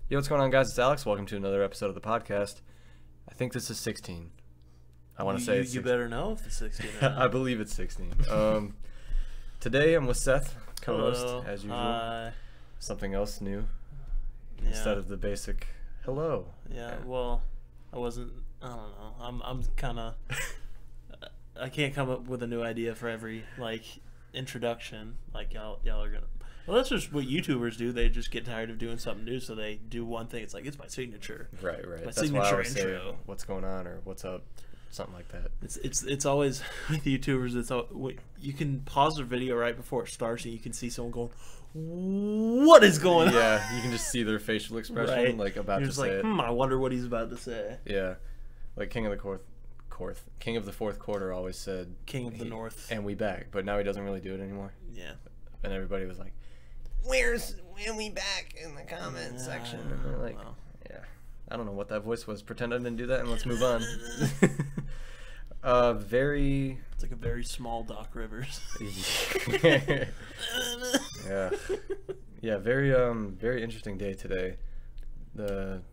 Yo, what's going on, guys? It's Alex. Welcome to another episode of the podcast. I think this is 16. I want to say it's 16. You better know if it's 16 or not. I believe it's 16. Today I'm with Seth, co-host, as usual. Hi. Something else new instead of the basic hello. Yeah, well, I don't know. I'm kind of... I can't come up with a new idea for every, introduction. Y'all are going to... Well, that's just what YouTubers do. They just get tired of doing something new, so they do one thing. It's like, it's my signature. Right. My That's signature why I always intro. say, what's going on or what's up, something like that. It's always with YouTubers. You can pause their video right before it starts, and you can see someone going, "What is going on?" Yeah, you can just see their facial expression, right. about You're to just say it. I wonder what he's about to say. Yeah, like King of the fourth quarter always said, King of the North, and we back, but now he doesn't really do it anymore. Yeah, and everybody was like, when we back in the comment section? And they're like, yeah, I don't know what that voice was. Pretend I didn't do that, and let's move on. It's like a very small Doc Rivers. yeah, very interesting day today. There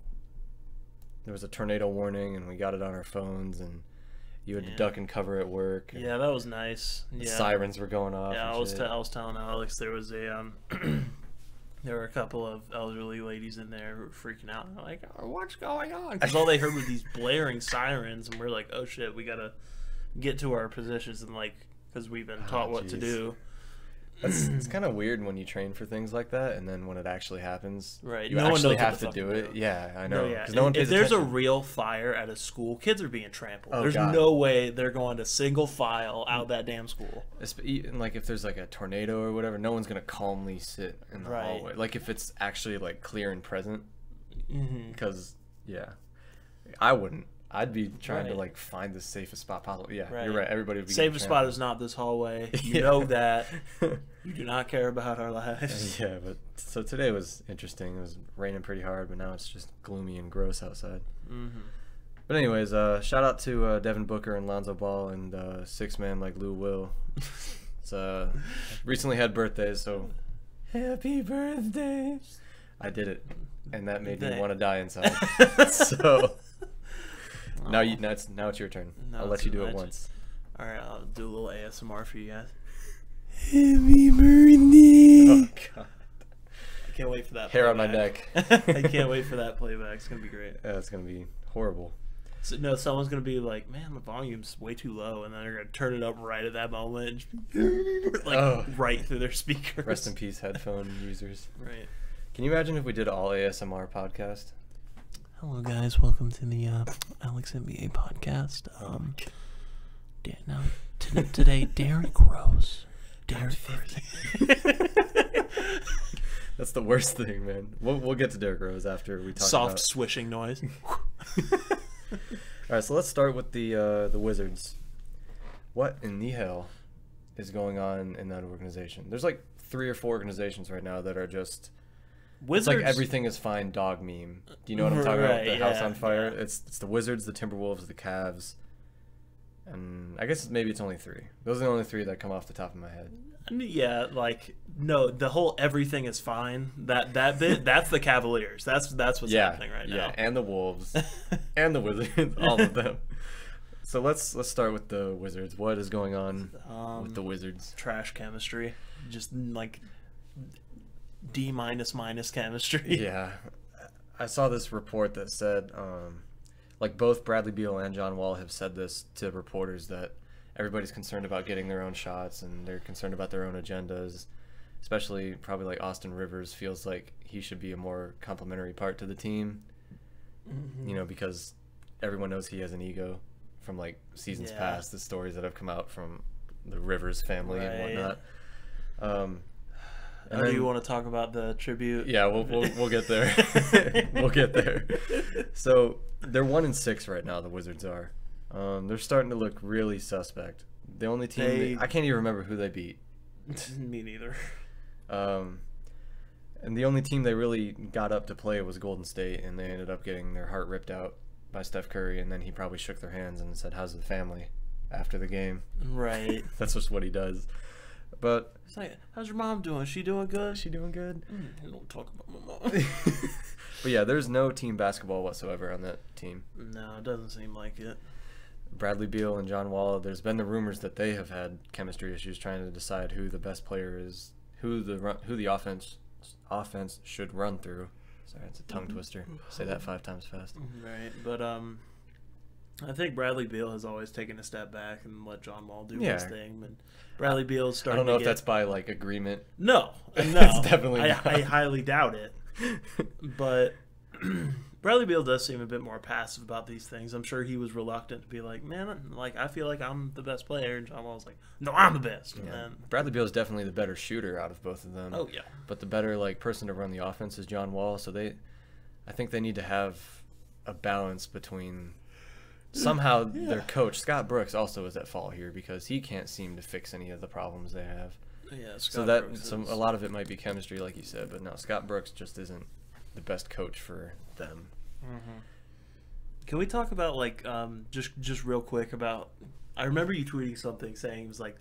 was a tornado warning, and we got it on our phones, and you had to duck and cover at work. Yeah, that was nice. The sirens were going off. Yeah, I was telling Alex there was a there were a couple of elderly ladies in there who were freaking out. And like, oh, what's going on? Because all they heard was these blaring sirens, and we're like, oh shit, we gotta get to our positions, and because we've been taught what to do. It's kind of weird when you train for things like that, and then when it actually happens, right? You actually have to do it. Yeah, I know. No one pays if there's attention. a real fire at a school, kids are being trampled. Oh, there's God. no way they're going to single file out that damn school. If there's a tornado or whatever, no one's gonna calmly sit in the hallway. If it's actually clear and present, because I wouldn't. I'd be trying to find the safest spot possible. Yeah, you're right. Everybody would be safest spot is not this hallway. You know that. You do not care about our lives. Yeah, but so today was interesting. It was raining pretty hard, but now it's just gloomy and gross outside. But anyways, shout out to Devin Booker and Lonzo Ball and six man like Lou Will. It's recently had birthdays, so happy birthday! I did it, and that made me want to die inside. So. Now it's your turn. I'll let you do it once. All right, I'll do a little ASMR for you guys. Happy birthday! Oh God! I can't wait for that. Hair on my neck. I can't wait for that playback. It's gonna be great. Yeah, it's gonna be horrible. So, no, someone's gonna be like, "Man, the volume's way too low," and then they're gonna turn it up right at that moment, right through their speakers. Rest in peace, headphone users. Right. Can you imagine if we did all ASMR podcast? Hello guys, welcome to the Alex NBA podcast. Today Derrick Rose. That's the worst thing, man. We'll get to Derrick Rose after we talk soft about swishing noise. All right, so let's start with the Wizards. What in the hell is going on in that organization? There's 3 or 4 organizations right now that are just Wizards. It's everything is fine dog meme. Do you know what I'm talking about? The house on fire. Yeah. It's the Wizards, the Timberwolves, the Cavs, and I guess maybe it's only 3. Those are the only 3 that come off the top of my head. Yeah, no, the whole everything is fine. That bit, that's the Cavaliers. That's what's happening right now. Yeah, and the Wolves, and the Wizards, all of them. So let's start with the Wizards. What is going on with the Wizards? Trash chemistry, just D minus chemistry. Yeah, I saw this report that said, both Bradley Beal and John Wall have said this to reporters that everybody's concerned about getting their own shots and they're concerned about their own agendas. Especially probably Austin Rivers feels like he should be a more complimentary part to the team. Because everyone knows he has an ego from seasons past. The stories that have come out from the Rivers family and whatnot. Do you want to talk about the tribute? Yeah, we'll get there. We'll get there. So they're 1-6 right now. The Wizards are. They're starting to look really suspect. The only team I can't even remember who they beat. Me neither. And the only team they really got up to play was Golden State, and they ended up getting their heart ripped out by Steph Curry, and then he probably shook their hands and said, "How's the family?" after the game. Right. That's just what he does. But it's like, how's your mom doing? Is she doing good? She doing good? Don't talk about my mom. But yeah, there's no team basketball whatsoever on that team. No, it doesn't seem like it. Bradley Beal and John Wall, there's been the rumors that they have had chemistry issues trying to decide who the best player is, who the offense should run through. Sorry, it's a tongue twister. Say that 5 times fast. Right, but I think Bradley Beal has always taken a step back and let John Wall do his thing. And Bradley Beal's starting. I don't know if that's by like agreement. No, It's definitely not. I highly doubt it. But Bradley Beal does seem a bit more passive about these things. I'm sure he was reluctant to be like, man, like I feel like I'm the best player, and John Wall's like, no, I'm the best. Yeah. And then, Bradley Beal is definitely the better shooter out of both of them. oh yeah, But the better like person to run the offense is John Wall. So I think they need to have a balance between. Somehow their coach Scott Brooks also is at fault here because he can't seem to fix any of the problems they have. yeah. A lot of it might be chemistry, like you said, but no, Scott Brooks just isn't the best coach for them. Mm-hmm. Can we talk about like just real quick about? I remember you tweeting something saying it was like,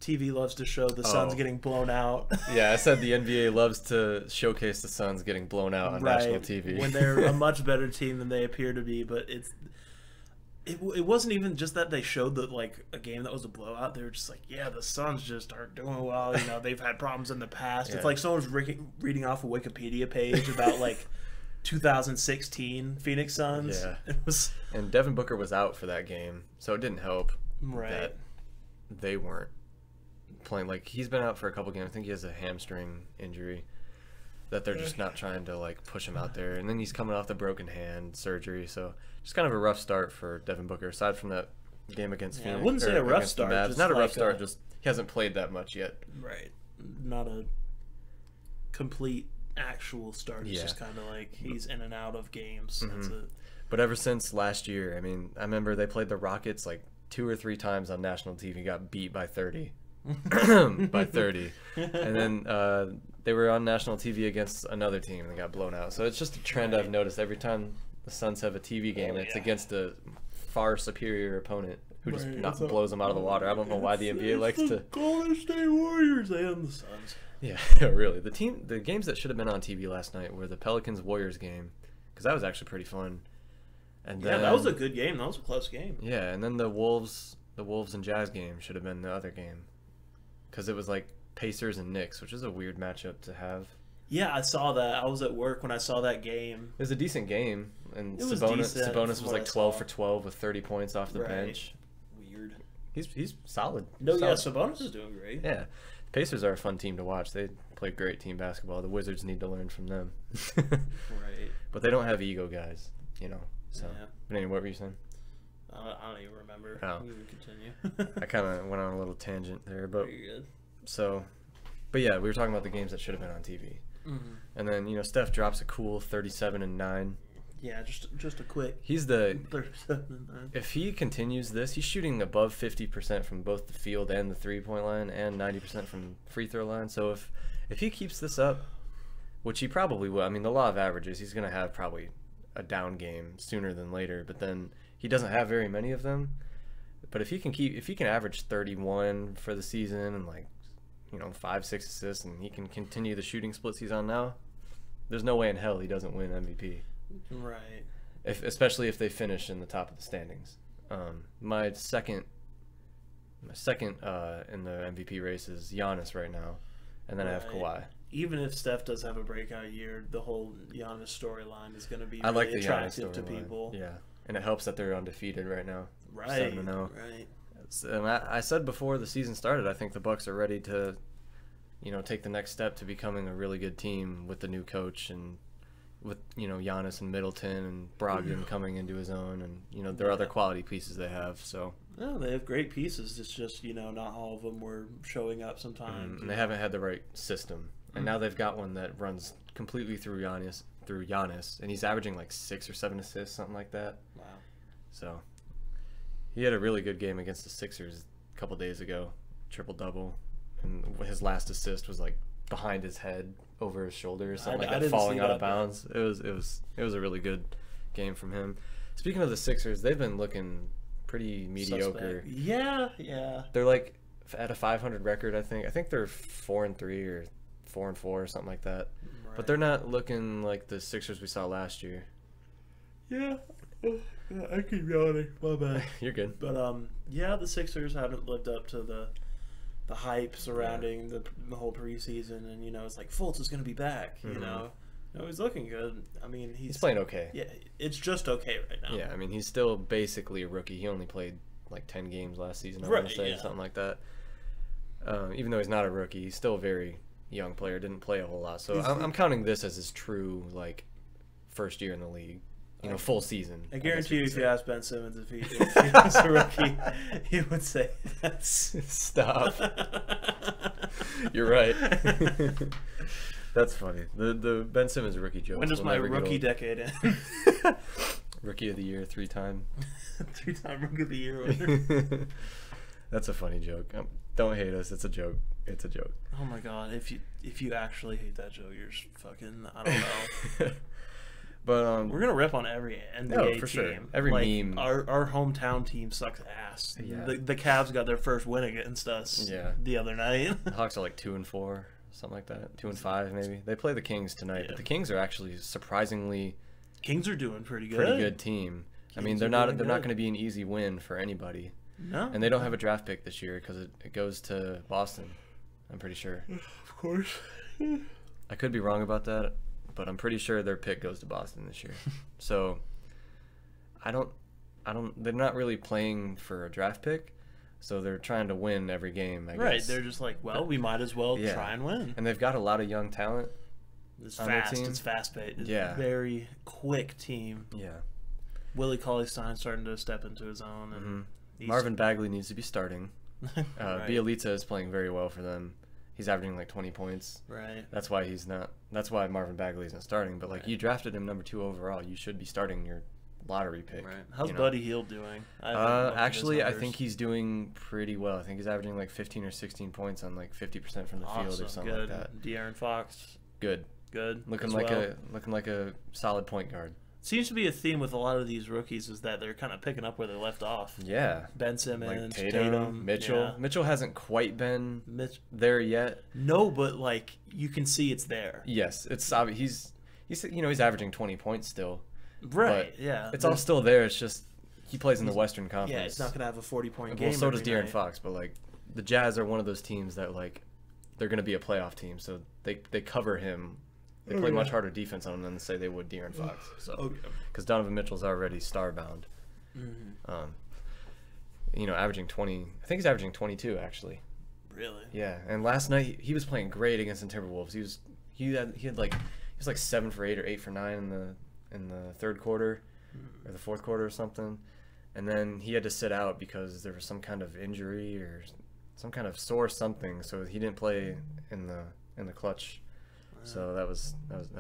TV loves to show the Suns getting blown out. Yeah, I said the NBA loves to showcase the Suns getting blown out on national TV when they're a much better team than they appear to be. But it wasn't even just that they showed a game that was a blowout. They were just like, yeah, the Suns just aren't doing well. You know, they've had problems in the past. Yeah. It's like someone's reading off a Wikipedia page about like 2016 Phoenix Suns. Yeah, it was. And Devin Booker was out for that game, so it didn't help that they weren't playing. Like he's been out for a couple games. I think he has a hamstring injury that they're just not trying to like push him out there. And then he's coming off the broken hand surgery, so just kind of a rough start for Devin Booker. Aside from that game against Phoenix, I wouldn't say a rough start. It's not a rough start. Just he hasn't played that much yet. Right, not a complete actual start. It's just kind of like he's in and out of games. That's it. But ever since last year, I mean, I remember they played the Rockets like 2 or 3 times on national TV, got beat by 30. By 30. And then they were on national TV against another team and they got blown out. So it's just a trend I've noticed every time the Suns have a TV game, it's against a far superior opponent who just blows them out of the water. I don't know why the NBA likes to. Golden State Warriors and the Suns. Yeah, really. The games that should have been on TV last night were the Pelicans Warriors game, because that was actually pretty fun. And then, that was a good game. That was a close game. Yeah, and then the Wolves and Jazz game should have been the other game, because it was like Pacers and Knicks, which is a weird matchup to have. Yeah, I saw that. I was at work when I saw that game. It was a decent game, and it was Sabonis was like 12 for 12 with 30 points off the bench. Weird. He's solid. No, yeah, Sabonis is doing great. Yeah, Pacers are a fun team to watch. They play great team basketball. The Wizards need to learn from them. Right. But they don't have ego guys, you know. So, yeah. But anyway, what were you saying? I don't even remember. Oh. You can continue. I kind of went on a little tangent there, but very good. So, but yeah, we were talking about the games that should have been on TV. Mm-hmm. And then, you know, Steph drops a cool 37 and 9. Yeah, just a quick. He's the 37 and 9. If he continues this, he's shooting above 50% from both the field and the 3-point line, and 90% from free throw line. So if he keeps this up, which he probably will. I mean, the law of averages, he's going to have probably a down game sooner than later, but then he doesn't have very many of them. But if he can average 31 for the season and like, you know, 5-6 assists, and he can continue the shooting splits he's on now, there's no way in hell he doesn't win MVP. Right. Especially if they finish in the top of the standings. My second in the MVP race is Giannis right now, and then I have Kawhi. Even if Steph does have a breakout year, the whole Giannis storyline is going to be I like really the attractive Giannis to storyline. people. Yeah, and it helps that they're undefeated right now. Right. 7-0. Right. And I said before the season started, I think the Bucks are ready to, you know, take the next step to becoming a really good team with the new coach and with, you know, Giannis and Middleton and Brogdon coming into his own, and, you know, there are other quality pieces they have. So no, they have great pieces. It's just, you know, not all of them were showing up sometimes. And they haven't had the right system, and now they've got one that runs completely through Giannis, and he's averaging like 6 or 7 assists, something like that. Wow. So he had a really good game against the Sixers a couple days ago, triple-double, and his last assist was like behind his head, over his shoulder, or something like that, falling out of bounds. It was a really good game from him. Speaking of the Sixers, they've been looking pretty mediocre. Yeah. They're like at a 500 record, I think. I think they're 4-3 or 4-4 or something like that. But they're not looking like the Sixers we saw last year. Yeah. I keep yawning. My bad. You're good. But yeah, the Sixers haven't lived up to the hype surrounding the whole preseason, and it's like Fultz is going to be back. No, he's looking good. I mean, he's playing okay. Yeah, it's just okay right now. Yeah, I mean, he's still basically a rookie. He only played like 10 games last season, I want to say, something like that. Even though he's not a rookie, he's still a very young player. Didn't play a whole lot, so I'm counting this as his true like first year in the league. Full season. I guarantee you, if you ask Ben Simmons if he was a rookie, he would say that's stop. You're right. That's funny. The Ben Simmons rookie joke. When does my rookie decade end? Rookie of the year, 3-time. 3-time rookie of the year winner. That's a funny joke. Don't hate us. It's a joke. It's a joke. Oh my god! If you actually hate that joke, you're fucking. I don't know. But we're gonna rip on every NBA for team. Sure. Every meme. Our hometown team sucks ass. Yeah. The Cavs got their first win against us. The other night. The Hawks are like 2-4, something like that. 2-5 maybe. They play the Kings tonight, but the Kings are actually surprisingly. Kings are doing pretty good. Pretty good team. I mean, they're not going to be an easy win for anybody. No. And they don't have a draft pick this year because it goes to Boston. I'm pretty sure. Of course. I could be wrong about that, but I'm pretty sure their pick goes to Boston this year. So they're not really playing for a draft pick, so they're trying to win every game, I guess. Right, they're just like, well, we might as well try and win. And they've got a lot of young talent. It's fast-paced. It's a very quick team. Yeah. Willie Cauley-Stein's starting to step into his own. And Marvin Bagley needs to be starting. Bielitsa is playing very well for them. He's averaging like 20 points. Right. That's why he's not. That's why Marvin Bagley isn't starting. But like you drafted him number 2 overall, you should be starting your lottery pick. Right. How's Buddy Hield doing? Actually, I think he's doing pretty well. I think he's averaging like 15 or 16 points on like 50% from the field or something like that. De'Aaron Fox. Good. Looking like a solid point guard. Seems to be a theme with a lot of these rookies is that they're kind of picking up where they left off. Yeah. Ben Simmons, like Tatum, Mitchell. Yeah. Mitchell hasn't quite been there yet. No, but like you can see it's there. Yes, it's obvious. He's averaging 20 points still. Right. Yeah. It's all still there. It's just he plays in the Western Conference. Yeah, he's not gonna have a 40-point game. Well, so does De'Aaron Fox, but like the Jazz are one of those teams that like they're gonna be a playoff team, so they cover him. They play much harder defense on him than say they would De'Aaron Fox. So, because Donovan Mitchell's already star-bound. Averaging 20. I think he's averaging 22 actually. Really? Yeah. And last night he was playing great against the Timberwolves. He was like 7 for 8 or 8 for 9 in the third quarter or the fourth quarter or something. And then he had to sit out because there was some kind of injury or some kind of sore something. So he didn't play in the clutch. So that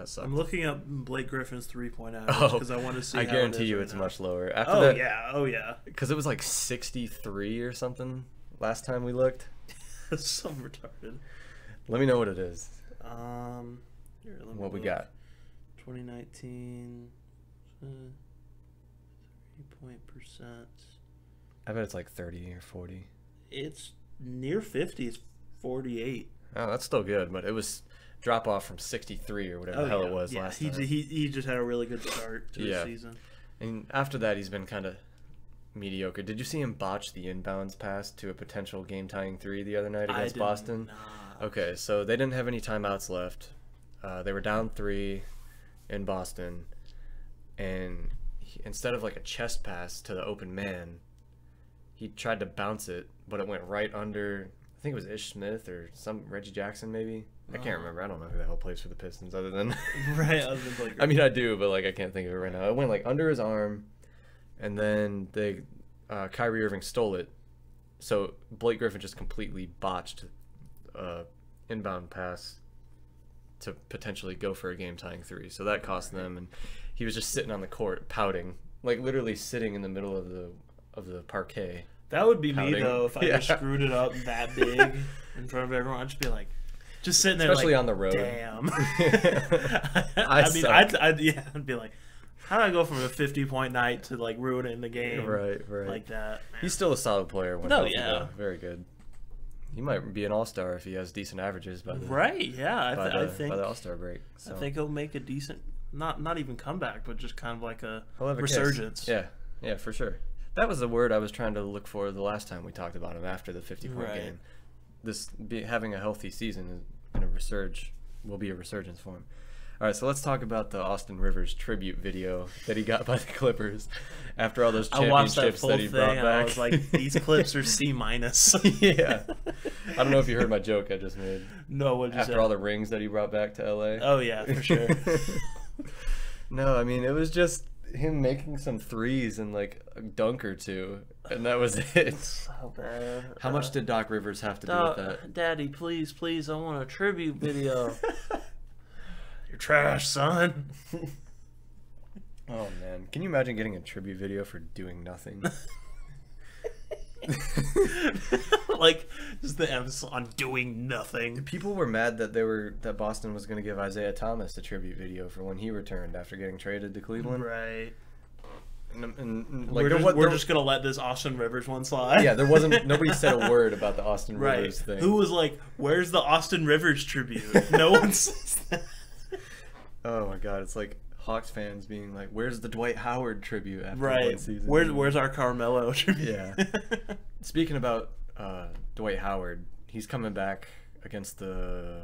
sucked. I'm looking up Blake Griffin's 3-point average because I want to see. I guarantee you it's much lower. Oh yeah. Because it was like 63 or something last time we looked. That's so retarded. Let me know what it is. Here, what we got? 2019, 3-point percent. I bet it's like 30 or 40. It's near 50. It's 48. Oh, that's still good, but it was drop off from 63 or whatever the hell it was last time. He just had a really good start to the season. And after that, he's been kind of mediocre. Did you see him botch the inbounds pass to a potential game-tying 3 the other night against Boston? Not. Okay, so they didn't have any timeouts left. They were down 3 in Boston, and instead of like a chest pass to the open man, he tried to bounce it, but it went right under. I think it was Ish Smith or some Reggie Jackson maybe. I can't remember. I don't know who the hell plays for the Pistons other than I mean, I do, but like I can't think of it right now. It went like under his arm, and then Kyrie Irving stole it. So Blake Griffin just completely botched inbound pass to potentially go for a game-tying 3. So that cost them, and he was just sitting on the court pouting, like literally sitting in the middle of the parquet. That would be pouting. Me though if I just screwed it up that big in front of everyone. I'd just be like. Just sitting there, especially like, on the road. Damn. I'd be like, how do I go from a 50-point night to like ruining the game? Right. Like that. Man. He's still a solid player. Very good. he might be an all-star if he has decent averages by the right. Yeah, I think by the all-star break. So. I think he'll make a decent, not even comeback, but just kind of like a resurgence. Yeah, for sure. That was the word I was trying to look for the last time we talked about him after the 50-point game. Having a healthy season will be a resurgence for him. All right, so let's talk about the Austin Rivers tribute video that he got by the Clippers after all those championships that he brought back. I was like, these clips are C-. Yeah. I don't know if you heard my joke I just made. No, what did you say? After all the rings that he brought back to LA. Oh, yeah, for sure. No, I mean, it was just him making some threes and like a dunk or two, and that was it. So bad. How much did Doc Rivers have to do with that? Daddy, please, I want a tribute video. You're trash, son. Oh man, can you imagine getting a tribute video for doing nothing? Like, just the emphasis on doing nothing. People were mad that Boston was going to give Isaiah Thomas a tribute video for when he returned after getting traded to Cleveland. Right. And like, we're just going to let this Austin Rivers one slide. Yeah, nobody said a word about the Austin Rivers thing. Who was like, where's the Austin Rivers tribute? No one says that. Oh my God, it's like Hawks fans being like, "Where's the Dwight Howard tribute after one season? Where's our Carmelo tribute?" Yeah. Speaking about Dwight Howard, he's coming back against the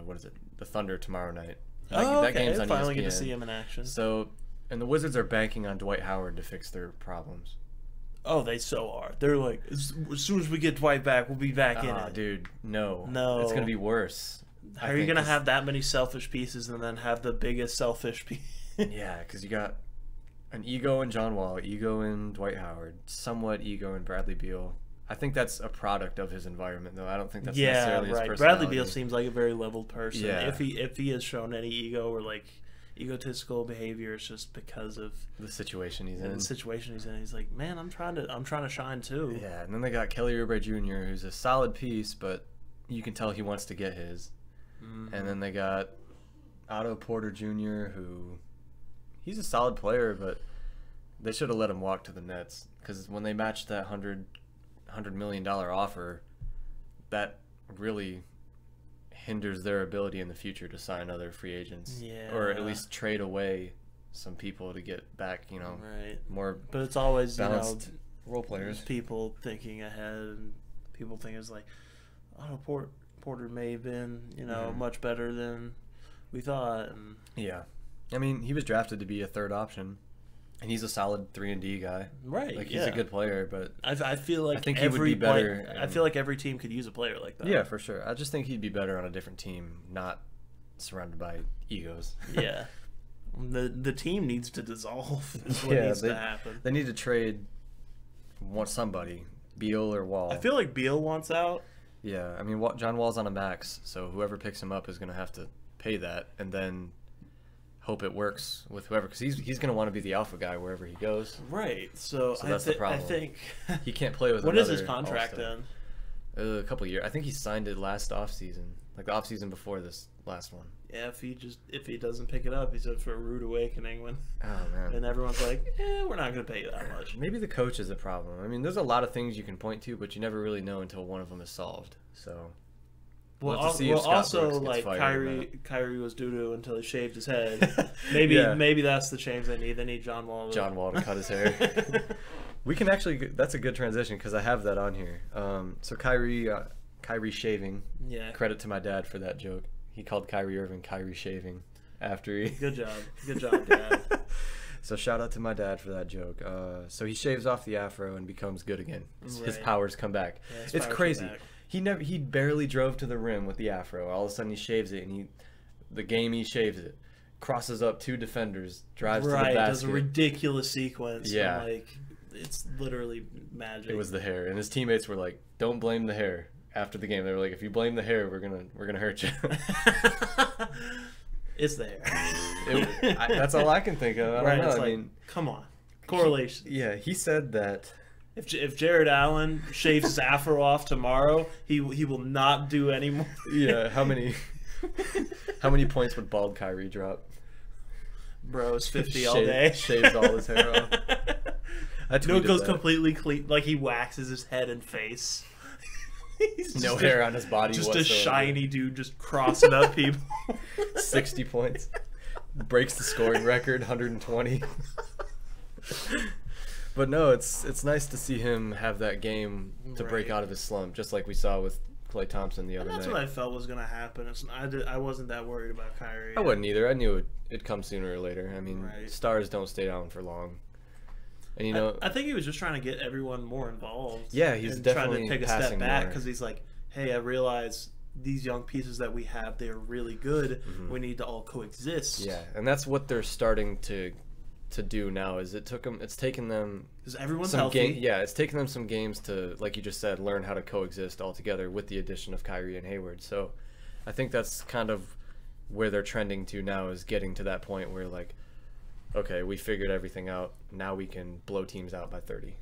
Thunder tomorrow night. That game's on finally ESPN. Get to see him in action. So, and the Wizards are banking on Dwight Howard to fix their problems. Oh, they so are. They're like, as soon as we get Dwight back, we'll be back in it. Dude, no, it's gonna be worse. How are you going to have that many selfish pieces and then have the biggest selfish piece? Yeah, because you got an ego in John Wall, ego in Dwight Howard, somewhat ego in Bradley Beal. I think that's a product of his environment, though. I don't think that's necessarily his personality. Bradley Beal seems like a very leveled person. Yeah. If he has shown any ego or like egotistical behavior, it's just because of the situation he's in. He's like, man, I'm trying to shine too. Yeah, and then they got Kelly Oubre Jr., who's a solid piece, but you can tell he wants to get his. Mm-hmm. And then they got Otto Porter Jr., who he's a solid player, but they should have let him walk to the Nets, because when they matched that $100 million offer, that really hinders their ability in the future to sign other free agents, or at least trade away some people to get back, more. But it's always balanced role players. People thinking ahead, and people think it's like, Otto Porter may have been, much better than we thought. And yeah, I mean, he was drafted to be a third option, and he's a solid 3-and-D guy. Right. Like, he's a good player, but I feel like I think he would be better. I feel like every team could use a player like that. Yeah, for sure. I just think he'd be better on a different team, not surrounded by egos. Yeah. The team needs to dissolve. Is what needs to happen. They need to trade somebody, Beal or Wall. I feel like Beal wants out. Yeah, I mean, John Wall's on a max, so whoever picks him up is going to have to pay that, and then hope it works with whoever, because he's going to want to be the alpha guy wherever he goes. Right. So that's the problem. I think he can't play with. What is his contract then? A couple of years. I think he signed it last offseason, like the offseason before this last one. Yeah, if he doesn't pick it up, he's in for a rude awakening when. Oh man. And everyone's like, we're not going to pay you that much. Maybe the coach is a problem. I mean, there's a lot of things you can point to, but you never really know until one of them is solved. So. Also, like Kyrie was doo-doo until he shaved his head. Maybe that's the change they need. They need John Wall to cut his hair. We can actually. That's a good transition because I have that on here. So Kyrie shaving. Yeah. Credit to my dad for that joke. He called Kyrie Irving Kyrie shaving after he. Good job, Dad. So shout out to my dad for that joke. So he shaves off the afro and becomes good again. His powers come back. Yeah, it's crazy. He barely drove to the rim with the afro. All of a sudden he shaves it, and the game he shaves it, crosses up 2 defenders, drives to the basket. Does a ridiculous sequence. Yeah. And, it's literally magic. It was the hair, and his teammates were like, "Don't blame the hair." After the game, they were like, "If you blame the hair, we're gonna hurt you." It's the hair. That's all I can think of. I don't know. I mean, come on, correlation. He said that. If Jared Allen shaves his afro off tomorrow, he will not do any more. Yeah, how many points would bald Kyrie drop? Bro, it's 50 all day. Shaves all his hair off. It goes completely clean, like he waxes his head and face. He's No hair on his body just whatsoever. a shiny dude just crossing up people. 60 points. Breaks the scoring record, 120. But no, it's nice to see him have that game to break out of his slump, just like we saw with Klay Thompson the other night. That's what I felt was going to happen. I wasn't that worried about Kyrie. I wasn't either. I knew it'd come sooner or later. I mean, Right. stars don't stay down for long. And you know, I think he was just trying to get everyone more involved. Yeah, he's and definitely trying to take a step passing back more. because he's like, hey, I realize these young pieces that we have, they're really good. We need to all coexist. yeah, and that's what they're starting to do now. Is it's taken them Because everyone's some healthy. it's taken them some games to, like you just said, learn how to coexist all together with the addition of Kyrie and Hayward. So I think that's kind of where they're trending to now, is getting to that point where, like, okay, we figured everything out. Now we can blow teams out by 30.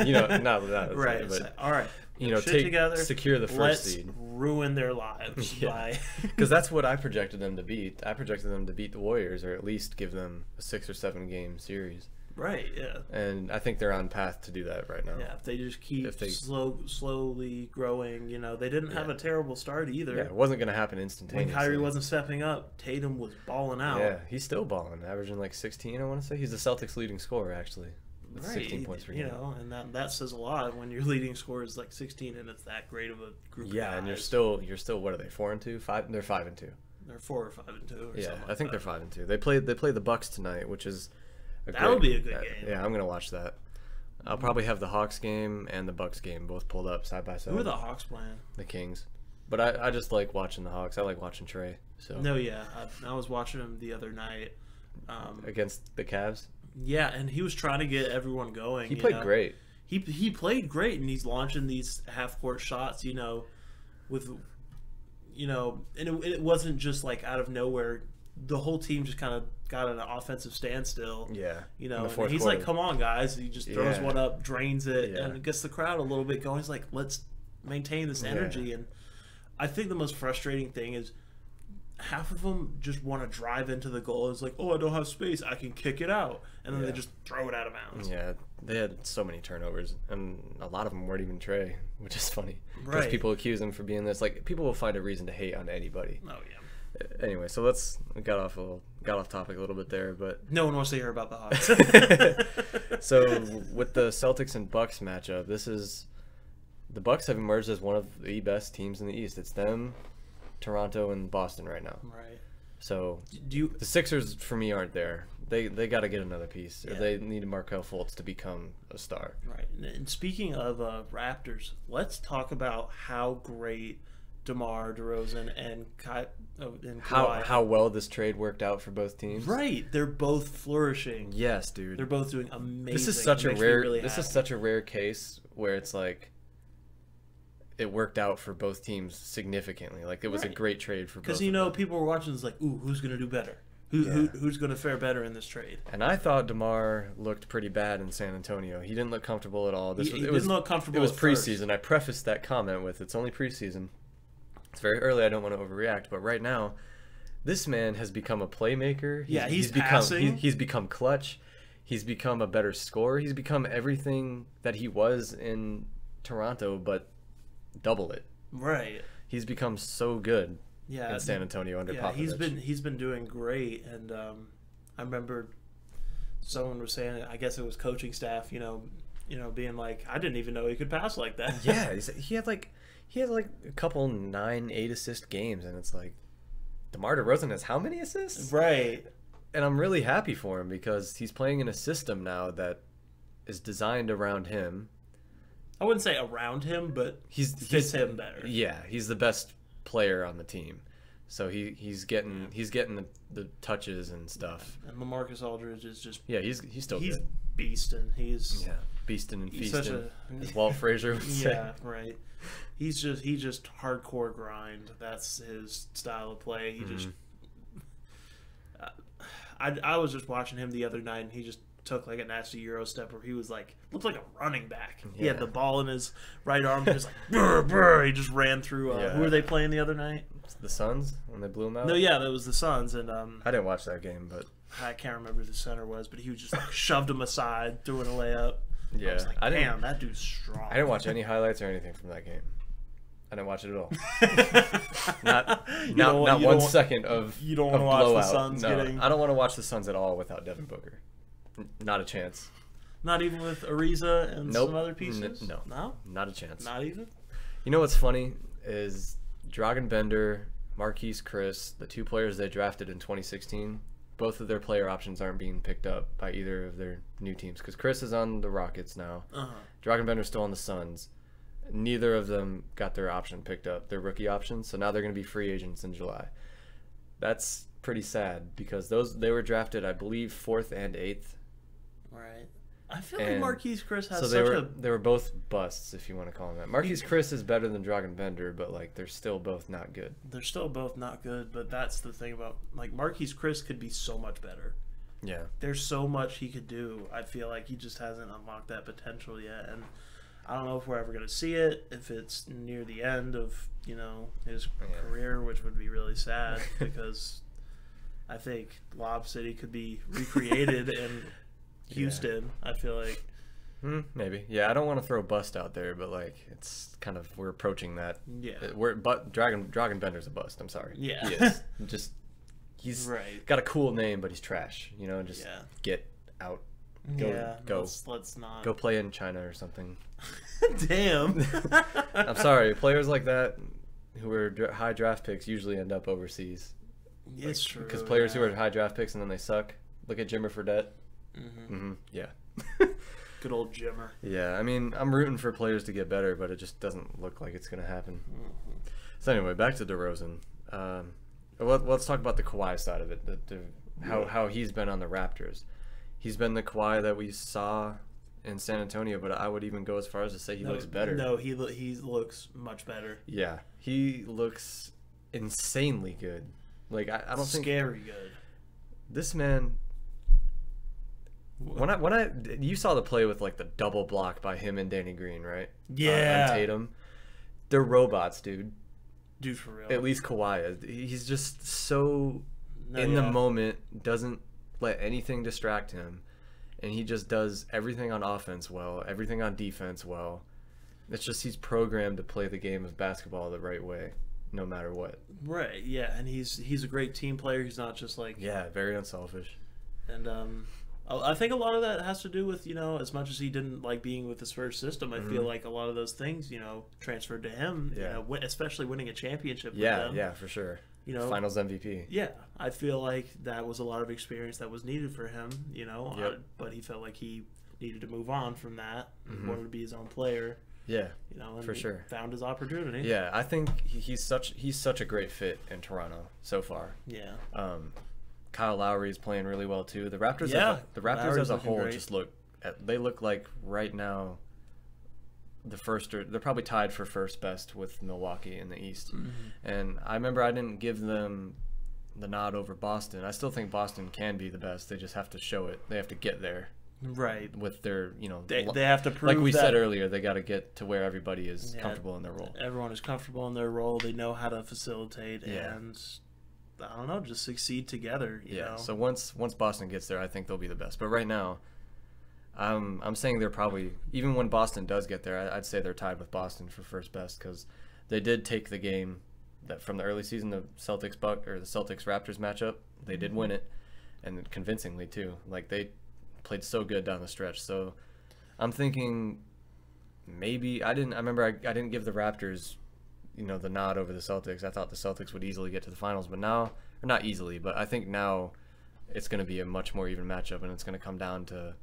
You know, not that, Right. but So, all right. you know, shit together, secure the 1st let's seed. ruin their lives Yeah. by Because that's what I projected them to beat. I projected them to beat the Warriors, or at least give them a 6 or 7 game series. right. Yeah. And I think they're on path to do that right now. Yeah, if they just keep If they- slowly growing, you know, they didn't have a terrible start either. Yeah, it wasn't going to happen When instantaneously. Kyrie wasn't stepping up, Tatum was balling out. Yeah, he's still balling, averaging like 16, I want to say. He's the Celtics' leading scorer, actually, with Right, 16 points per you game. know, and that says a lot when your leading score is like 16 and it's that great of a group. Yeah, of and you're guys. still what are they, 4-2, 5? They're 5-2. They're 4 or 5-2. Or Yeah, something I think like they're 5-2. They play the Bucks tonight, which is That'll be a good game. Yeah, I'm gonna watch that. I'll probably have the Hawks game and the Bucks game both pulled up side by side. Who are the Hawks playing? The Kings. But I just like watching the Hawks. I like watching Trey. So No, yeah, I was watching him the other night. against the Cavs, Yeah, and he was trying to get everyone going. he you played know? great. He played great, and he's launching these half court shots. You know, with and it wasn't just like out of nowhere. The whole team just kind of got an offensive standstill. Yeah, You in know, the and fourth he's quarter. like, "Come on, guys!" He just throws Yeah. one up, drains it, Yeah. and it gets the crowd a little bit going. He's like, "Let's maintain this energy." And I think the most frustrating thing is half of them just want to drive into the goal. It's like, "Oh, I don't have space. I can kick it out," and then Yeah. they just throw it out of bounds. Yeah, they had so many turnovers, and a lot of them weren't even Trey, which is funny because Right. people accuse him for being this. Like, people will find a reason to hate on anybody. Oh yeah. Anyway, so we got off topic a little bit there, but No one wants to hear about the Hawks. so with the Celtics and Bucks matchup, the Bucks have emerged as one of the best teams in the East. It's them, Toronto, and Boston right now. Right. So Do you? the Sixers for me aren't there. They got to get another piece, or Yeah. they need Markelle Fultz to become a star. Right. And speaking of Raptors, let's talk about how great DeMar, DeRozan, and Kawhi. How well this trade worked out for both teams. Right. They're both flourishing. Yes, dude. They're both doing amazing. This is such It a makes me rare. really This is happy. such a rare case where it's like it worked out for both teams significantly. Like, it was a Right. great trade for both. Because of them. people were watching. It's like, ooh, who's gonna do better? Who's gonna fare better in this trade? And I thought DeMar looked pretty bad in San Antonio. He didn't look comfortable at all. He didn't look comfortable It was at first. preseason. I prefaced that comment with, "It's only preseason. It's very early. I don't want to overreact." But right now, this man has become a playmaker. He's become passing. he's become clutch. He's become a better scorer. He's become everything that he was in Toronto, but double it. Right. He's become so good Yeah. in San Antonio under Yeah, Popovich. he's been doing great, and I remember someone was saying, I guess it was coaching staff, being like, I didn't even know he could pass like that. Yeah, he had like a couple 9-8 assist games, and it's like, DeMar DeRozan has how many assists? Right. And I'm really happy for him because he's playing in a system now that is designed around him. I wouldn't say around him, but fits him better. Yeah, he's the best player on the team, so he's getting the touches and stuff. And LaMarcus Aldridge is just Yeah, he's still good. beasting. He's Beasting and he's feasting, such as Walt Frazier would say. yeah, right. He just hardcore grind. That's his style of play. He just. I was just watching him the other night, and he just took like a nasty Euro step where he was like looked like a running back. He had Yeah. the ball in his right arm, just like brr, brr. He just ran through. Yeah. Who were they playing the other night? The Suns when they blew him out. No, yeah, that was the Suns, and I didn't watch that game, but I can't remember who the center was, but he was just like shoved him aside, doing a layup. yeah, I was like, I didn't. damn, that dude's strong. I didn't watch any highlights or anything from that game. I didn't watch it at all. not 1 second of You don't want to watch blowout. the Suns No, getting... I don't want to watch the Suns at all without Devin Booker. Not a chance. Not even with Ariza and Nope. some other pieces? No. No? Not a chance. Not even? You know what's funny is Dragan Bender, Marquise Chris, the 2 players they drafted in 2016, both of their player options aren't being picked up by either of their new teams because Chris is on the Rockets now. Dragan Bender's still on the Suns. Neither of them got their option picked up, their rookie option, so now they're going to be free agents in July. That's pretty sad because they were drafted, I believe, 4th and 8th. Right. I feel like Marquise Chris has they were both busts, if you want to call them that. Marquise Chris is better than Dragan Bender, but like they're still both not good. They're still both not good, but that's the thing about like Marquise Chris could be so much better. Yeah. There's so much he could do. I feel like he just hasn't unlocked that potential yet, and I don't know if we're ever going to see it, if it's near the end of, his career, which would be really sad because I think Lob City could be recreated in Houston. I feel like. Maybe. Yeah, I don't want to throw bust out there, but like it's kind of we're approaching that. Yeah. But Dragan Bender's a bust. I'm sorry. Yeah. He is. He's right. got a cool name, but he's trash. Get out. Go. Let's not. Go play in China or something. Damn. I'm sorry. Players like that who are high draft picks usually end up overseas. It's true. Because players who are high draft picks and then they suck. Look at Jimmer Fredette. Yeah. Good old Jimmer. Yeah, I mean, I'm rooting for players to get better, but it just doesn't look like it's going to happen. So anyway, back to DeRozan. Let's talk about the Kawhi side of it. How he's been on the Raptors. He's been the Kawhi that we saw in San Antonio, but I would even go as far as to say he looks better. No, he looks much better. Yeah, he looks insanely good. Like I don't think scary good. This man. You saw the play with like the double block by him and Danny Green, right? Yeah. On Tatum. They're robots, dude. Dude, for real. At least Kawhi is. He's just so the moment, doesn't let anything distract him, and he just does everything on offense well, everything on defense well. It's just he's programmed to play the game of basketball the right way, no matter what. Right, yeah, and he's a great team player. He's not just like... Yeah, very unselfish. And I think a lot of that has to do with, as much as he didn't like being with his first system, I feel like a lot of those things, transferred to him, especially winning a championship with them. Yeah, for sure. Finals MVP. Yeah, I feel like that was a lot of experience that was needed for him, but he felt like he needed to move on from that, wanted to be his own player. Yeah, and for sure. Found his opportunity. Yeah, I think he's such a great fit in Toronto so far. Yeah. Kyle Lowry is playing really well too. The Raptors, as a whole, just look like right now they're probably tied for first best with Milwaukee in the East. And I remember I didn't give them the nod over Boston. I still think Boston can be the best. They just have to show it. They have to get there. Right. With their, they have to prove, like we said earlier, they got to get to where everybody is comfortable in their role. Everyone is comfortable in their role. They know how to facilitate and I don't know, just succeed together. You know? So once Boston gets there, I think they'll be the best. But right now, I'm saying they're probably, even when Boston does get there, I'd say they're tied with Boston for first best because they did take the game that from the early season, the Celtics Raptors matchup. They did win it, and convincingly too. Like they played so good down the stretch. So I'm thinking maybe I didn't give the Raptors the nod over the Celtics. I thought the Celtics would easily get to the finals, but now, or not easily, but I think now it's going to be a much more even matchup, and it's going to come down to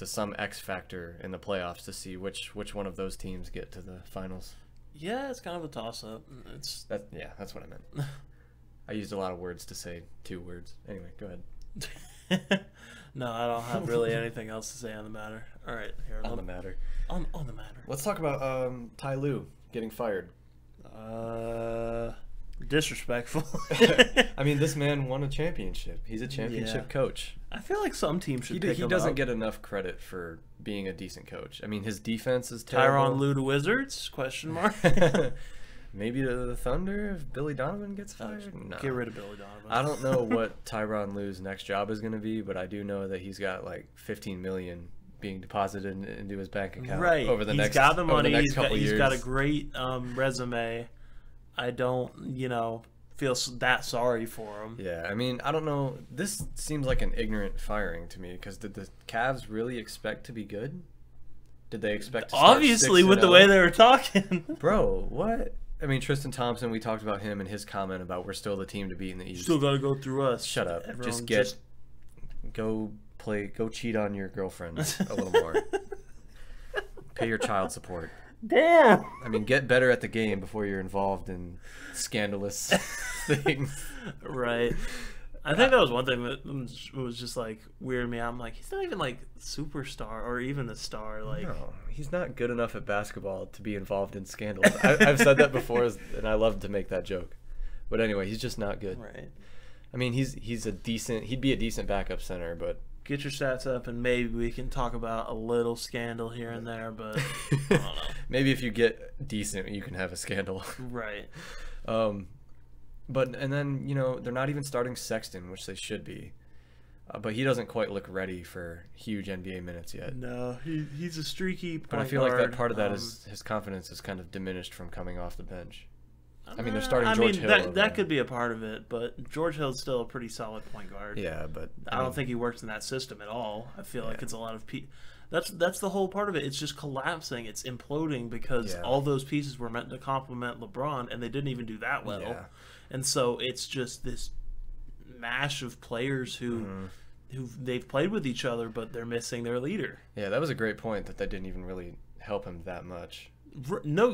some X factor in the playoffs to see which one of those teams get to the finals. Yeah, it's kind of a toss-up. That's what I meant. I used a lot of words to say 2 words. Anyway, go ahead. No, I don't have really anything else to say on the matter. All right, here. On the matter. On the matter. Let's talk about Tyronn Lue getting fired. Disrespectful. I mean, this man won a championship. He's a championship coach. I feel like some teams should pick him up. He doesn't get enough credit for being a decent coach. I mean, his defense is terrible. Tyronn Lue to Wizards? ? Maybe to the Thunder if Billy Donovan gets fired? No. Get rid of Billy Donovan. I don't know what Tyronn Lue's next job is going to be, but I do know that he's got like $15 million being deposited into his bank account Right. over the He's next got the money. over the next couple He's years. got a great resume. I don't, feel that sorry for him. Yeah, I mean, I don't know. This seems like an ignorant firing to me because did the Cavs really expect to be good? Did they expect to start Obviously, 6-0? with the way they were talking. Bro, what? I mean, Tristan Thompson, we talked about him and his comment about we're still the team to beat in the East. Still got to go through us. Shut up. Everyone Go cheat on your girlfriend a little more. Pay your child support. Damn. I mean, get better at the game before you're involved in scandalous things. Right. I think that was one thing that was just like weirded me out. I'm like, he's not even like superstar or even a star. Like, No, he's not good enough at basketball to be involved in scandals. I've said that before, and I love to make that joke. But anyway, he's just not good. right. I mean, he'd be a decent backup center, but Get your stats up, and maybe we can talk about a little scandal here and there. But I don't know. maybe if you get decent, you can have a scandal. Right. But and then they're not even starting Sexton, which they should be. But he doesn't quite look ready for huge NBA minutes yet. No, he's a streaky point But I feel like that guard. part of that is his confidence is kind of diminished from coming off the bench. I mean, they're starting George Hill. That could be a part of it, but George Hill's still a pretty solid point guard. Yeah, but I don't think he works in that system at all. I feel like it's a lot of that's the whole part of it. It's just collapsing. It's imploding because all those pieces were meant to complement LeBron, and they didn't even do that well. Yeah. And so it's just this mash of players who they've played with each other, but they're missing their leader. Yeah, that was a great point that didn't even really help him that much. No,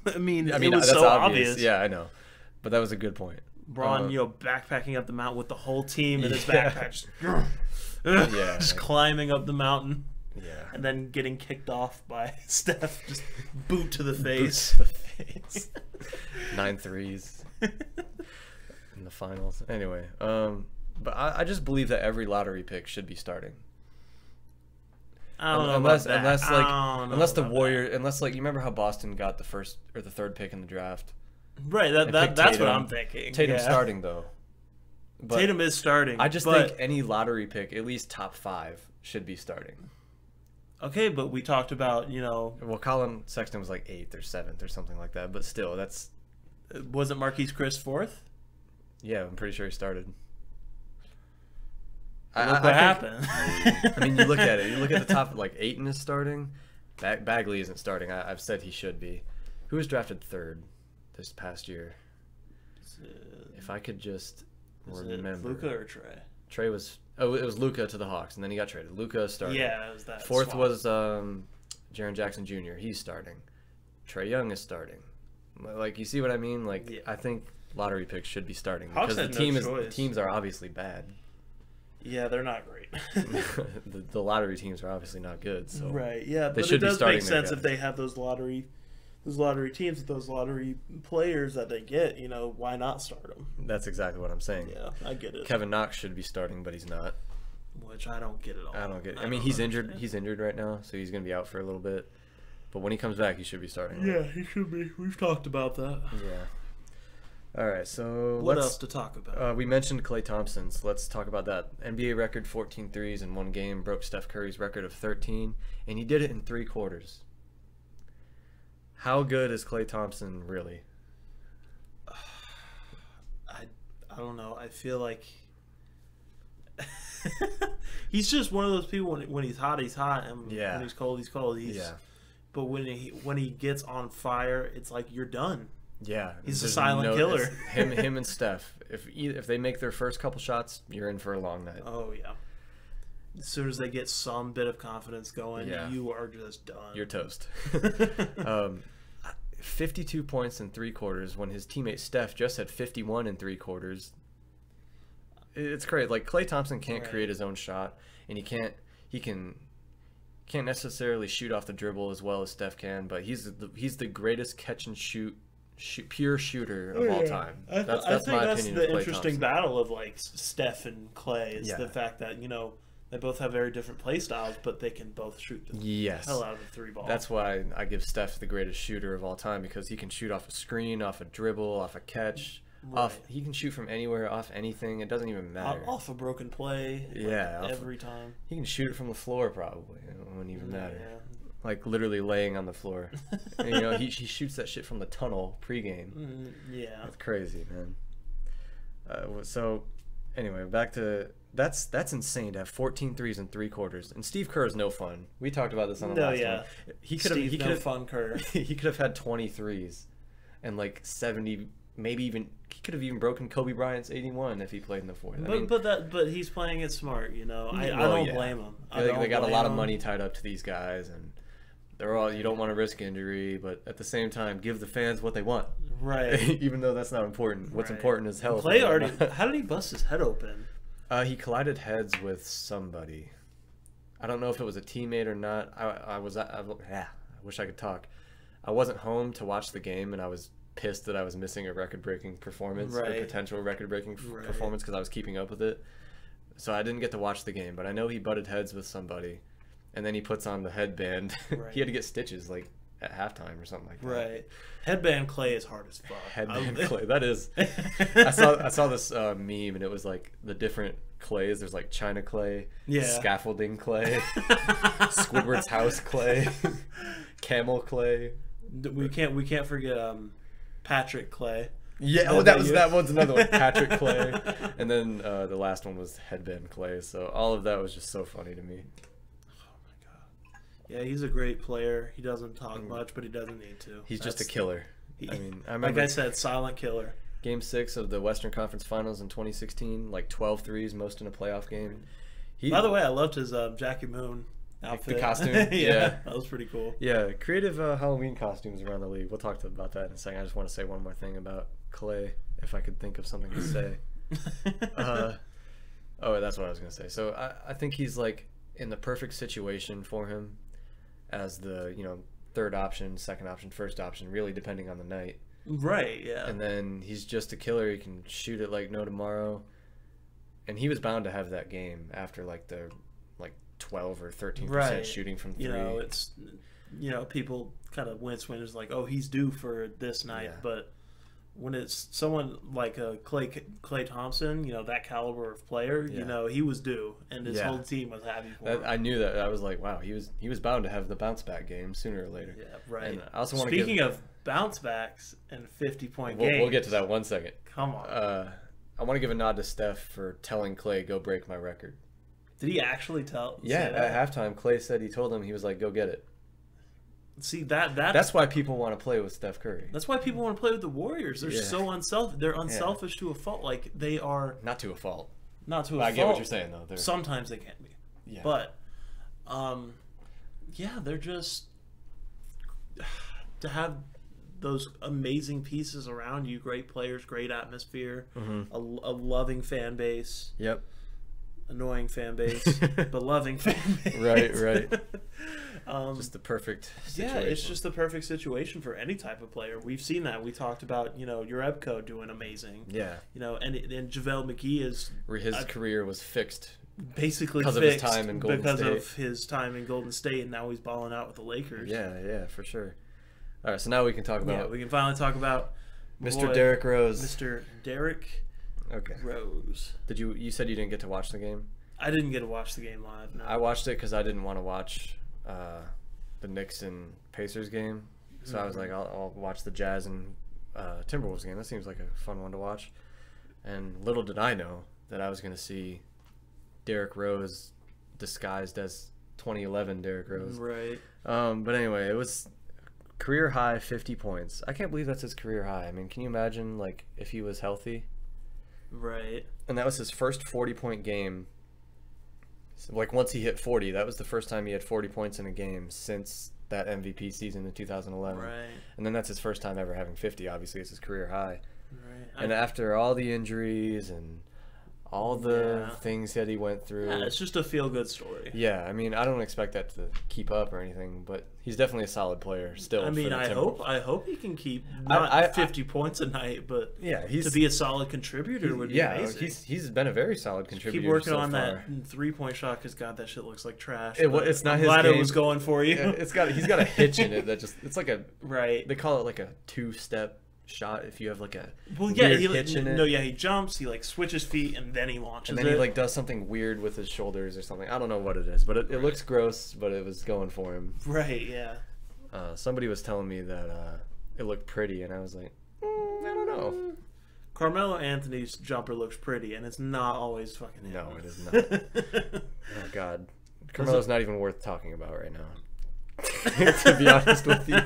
I mean it was that's so obvious. Yeah, I know, but that was a good point. Braun, backpacking up the mountain with the whole team in his backpack, just climbing up the mountain, and then getting kicked off by Steph, just boot to the face. 9 threes in the finals. Anyway, but I just believe that every lottery pick should be starting. I don't know unless the Warriors, unless you remember how Boston got the first or the third pick in the draft. Right, that's Tatum. what I'm thinking. Tatum's starting though. But Tatum is starting. I just think any lottery pick, at least top 5, should be starting. Okay, but we talked about Well, Colin Sexton was like 8th or 7th or something like that, but still, that's. Wasn't Marquise Chris 4th? Yeah, I'm pretty sure he started. Look what happened. I mean, you look at it. You look at the top, Ayton is starting. Bagley isn't starting. I've said he should be. Who was drafted 3rd this past year? If I could just remember. Luka or Trey? Trey was. Oh, it was Luka to the Hawks, and then he got traded. Luka started. Yeah, it was that. 4th swap. was Jaren Jackson Jr. He's starting. Trey Young is starting. You see what I mean? I think lottery picks should be starting because the teams are obviously bad. Yeah, they're not great. the lottery teams are obviously not good. So right, yeah, they but should it does be starting make sense if they have those lottery teams with those lottery players that they get. Why not start them? That's exactly what I'm saying. Yeah, I get it. Kevin Knox should be starting, but he's not. Which I don't get at all. I don't get it. I mean, he's injured. He's injured right now, so he's going to be out for a little bit. But when he comes back, he should be starting. Yeah, he should be. We've talked about that. Yeah. All right, so what else to talk about? We mentioned Klay Thompson, so let's talk about that. NBA record 14 threes in one game, broke Steph Curry's record of 13, and he did it in 3 quarters. How good is Klay Thompson really? I don't know. I feel like he's just one of those people when he's hot, and when he's cold, he's cold. But when he gets on fire, it's like you're done. Yeah, he's a silent killer. Him and Steph. If they make their first couple shots, you're in for a long night. Oh yeah. As soon as they get some bit of confidence going, you are just done. You're toast. 52 points in 3 quarters when his teammate Steph just had 51 in 3 quarters. It's great. Klay Thompson can't create his own shot, and he can't necessarily shoot off the dribble as well as Steph can, but he's the greatest catch and shoot pure shooter of all time. I think that's the interesting battle of Steph and Klay is the fact that they both have very different play styles, but they can both shoot the hell out of the 3 ball. That's why I give Steph the greatest shooter of all time, because he can shoot off a screen, off a dribble, off a catch, Off, he can shoot from anywhere, off anything. It doesn't even matter. Off a broken play. Yeah, like, every time. He can shoot it from the floor probably. It wouldn't even matter. Yeah. Like literally laying on the floor. And, he shoots that shit from the tunnel pregame. Yeah. That's crazy, man. So anyway, back to that's insane to have 14 threes in 3 quarters. And Steve Kerr is no fun. We talked about this on the last one. He could have fun Kerr. He could have had 20 threes and like 70, maybe even he could have even broken Kobe Bryant's 81 if he played in the fourth. But he's playing it smart, I don't blame him. They got a lot of money tied up to these guys, and they're all, you don't want to risk injury, but at the same time, give the fans what they want. Right. Even though that's not important. What's important is health. Klay how did he bust his head open? He collided heads with somebody. I don't know if it was a teammate or not. I wish I could talk. I wasn't home to watch the game, and I was pissed that I was missing a record-breaking performance, or potential record-breaking performance, because I was keeping up with it. So I didn't get to watch the game, but I know he butted heads with somebody, and then he puts on the headband. He had to get stitches like at halftime or something like that. Right. Headband Klay is hard as fuck. Headband Klay, that is. I saw this meme, and it was like the different clays. There's like China Klay, scaffolding Klay, Squidward's house Klay, camel Klay. We can't forget Patrick Klay. Yeah, that one's another one. Patrick Klay, and then the last one was Headband Klay. So all of that was just so funny to me. Yeah, he's a great player. He doesn't talk much, but he doesn't need to. He's just a killer. I remember, like I said, silent killer. Game 6 of the Western Conference Finals in 2016, like 12 threes, most in a playoff game. By the way, I loved his Jackie Moon outfit. The costume. Yeah, that was pretty cool. Yeah, creative Halloween costumes around the league. We'll talk about that in a second. I just want to say one more thing about Klay, if I could think of something to say. That's what I was going to say. So I think he's like in the perfect situation for him as the, third option, second option, first option, really depending on the night. Right, yeah. And then he's just a killer. He can shoot it like no tomorrow. And he was bound to have that game after like the 12 or 13% shooting from 3. It's people kind of wince when it's like, oh, he's due for this night, but when it's someone like a Klay Thompson, that caliber of player, he was due, and his whole team was happy for him. I knew that. I was like, wow, he was bound to have the bounce back game sooner or later. Yeah, right. And I also Speaking of bounce backs and 50-point games, we'll get to that one second. Come on. I want to give a nod to Steph for telling Klay, go break my record. Did he actually tell? Yeah, at halftime, Klay said he told him, he was like, go get it. See, that's why people want to play with Steph Curry. That's why people want to play with the Warriors. They're so unselfish. They're unselfish to a fault. Like, they are not to a fault. Not to a fault. I get what you're saying, though. Sometimes they can be. Yeah. But, they're just to have those amazing pieces around you, great players, great atmosphere, a loving fan base. Yep. Annoying fan base, but loving fan base. Right. Just the perfect situation. Yeah, it's just the perfect situation for any type of player. We've seen that. We talked about, Urebko doing amazing. Yeah. And JaVale McGee is... His career was fixed. Basically because of his time in Golden State. Because of his time in Golden State, and now he's balling out with the Lakers. Yeah, for sure. All right, so now we can talk about... Yeah, we can finally talk about... Mr. Derrick Rose. Mr. Derrick Rose. You said you didn't get to watch the game? I didn't get to watch the game live, no. I watched it because I didn't want to watch the Knicks and Pacers game. So I was like, I'll watch the Jazz and Timberwolves game. That seems like a fun one to watch. And little did I know that I was going to see Derrick Rose disguised as 2011 Derrick Rose. Right. But anyway, it was career high 50 points. I can't believe that's his career high. I mean, can you imagine like if he was healthy? Right. And that was his first 40-point game. So, like, once he hit 40, that was the first time he had 40 points in a game since that MVP season in 2011. Right. And then that's his first time ever having 50. Obviously, it's his career high. Right. And after all the injuries and all the things that he went through. Yeah, it's just a feel-good story. Yeah, I mean, I don't expect that to keep up or anything, but he's definitely a solid player still. I mean, I hope he can keep not 50 points a night, but to be a solid contributor would be amazing. He's been a very solid contributor. Keep working on that 3-point shot because God, that shit looks like trash. It's not his game. I'm glad it was going for you. He's got a hitch in it that just it's like a right. They call it like a 2-step shot if you have like a weird hitch in it. No, yeah, he jumps, he like switches feet, and then he launches and then he like does something weird with his shoulders or something. I don't know what it is, but it looks gross, but it was going for him. Right, yeah. Somebody was telling me that it looked pretty, and I was like, I don't know. Carmelo Anthony's jumper looks pretty, and it's not always fucking him. No, it is not. Oh, God. Carmelo's not even worth talking about right now. To be honest with you.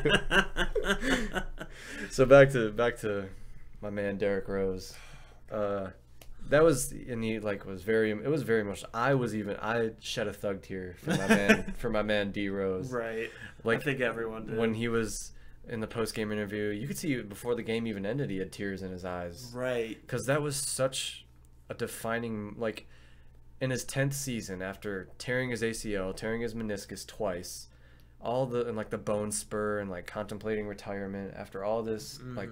So back to my man Derrick Rose. That was, and he like was very. It was very much. I shed a thug tear for my man D Rose. Right. Like I think everyone did. When he was in the post game interview, you could see before the game even ended, he had tears in his eyes. Right. Because that was such a defining, like, in his 10th season, after tearing his ACL, tearing his meniscus twice, and like the bone spur and like contemplating retirement after all this like